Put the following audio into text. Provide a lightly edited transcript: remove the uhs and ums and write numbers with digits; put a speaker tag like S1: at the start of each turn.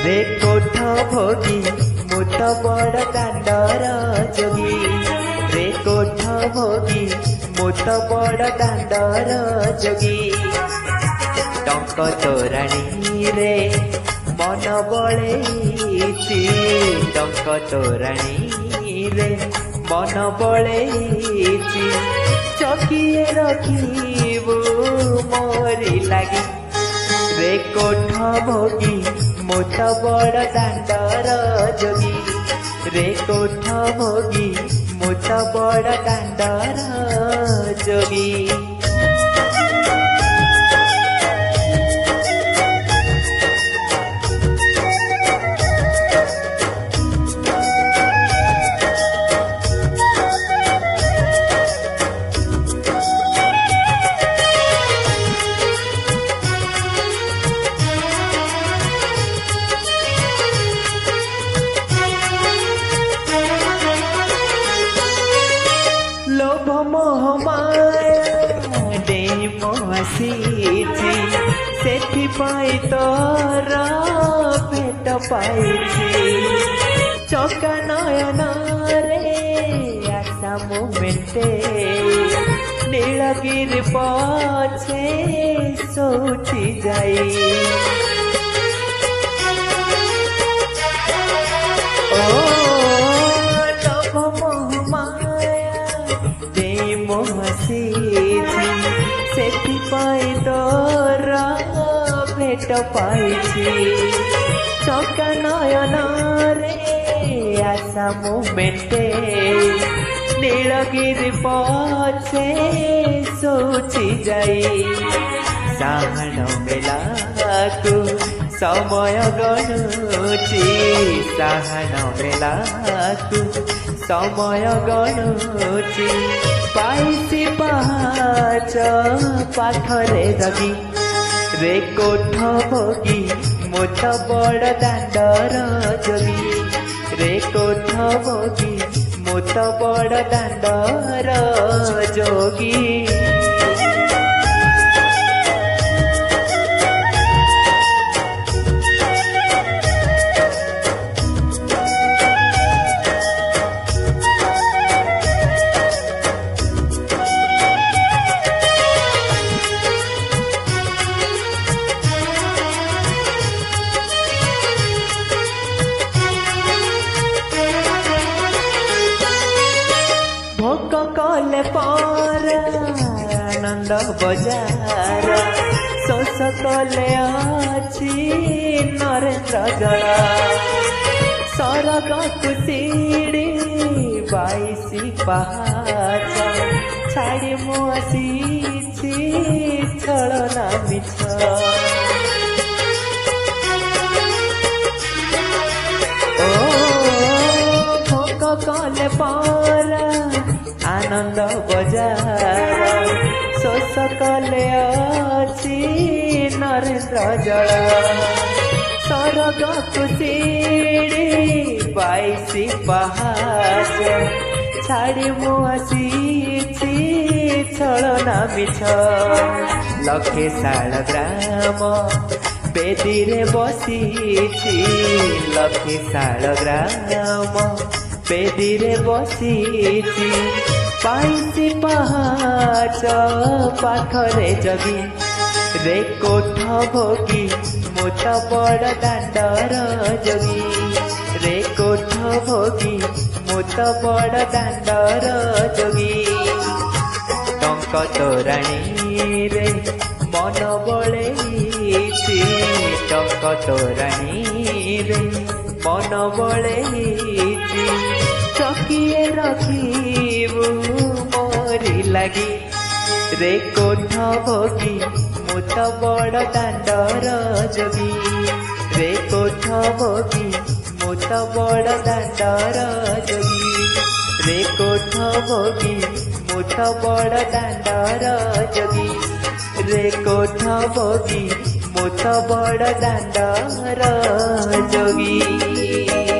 S1: रे कोठ भोगी मुत बड़ दांडर जोगी रे कोठ भोगी मुत बड़ दांडर जोगी टंक तोराणी रे मन बळेइछि टंक तोराणी रे मन बळेइछि चकिए रखिबु मोरी लागी रे कोठ भोगी मुत बड़ दांडर जोगी रे कोठ भोगी मुत बड़ दांडर जोगी लोभ मोह माया डेई मोहसीछि सेथिपाई तोर भेट पाइछि चका नयन रे आशा मोमेंटे नीलगिरी पछे सोची जाई सेथिपाई तोर भेट पाइछि चका नयन रे आशा मोमेंटे नीलगिरी पछे सोची जाई साहन मेलाकु समय गणुछि साहन मेलाकु समय गणुछि पाइछि पहाच पाखरे जगी रे कोठ भोगी मुत बड़ दांडर जोगी रे कोठ भोगी मुत बड़ दांडर जोगी भोक कले पर आनंद बजार शोष कले अछि नरेन्द्र जला सरग कुसीड़ी 22 पहाच छाड़ी मु आसीछि छलना मिछ कले पर आनंद बजार शोष कले अछि नरेन्द्र जल सरग कुसीड़ी 22 पहाच छाड़ी मु आसीछि छलना मिछ लखे शाल ग्राम बेदी रे बसीछि लखे शाल ग्राम बेदी रे बसीछि पाइछि पहाच पाखरे जगी रे कोठ भोगी मुत बड़ दांडर जोगी रे कोठ भोगी मुत बड़ दांडर जोगी टंक तोराणी रे मन बळेइछि टंक तोराणी रे मन बळेइछि चकिए रखिबु मोरी लागी रे कोठ भोगी मुत बड़ दांडर जोगी रे कोठ भोगी मुत बड़ दांडर जोगी रे कोठ भोगी मुत बड़ दांडर जोगी रे कोठ भोगी मुत बड़ दांडर जोगी।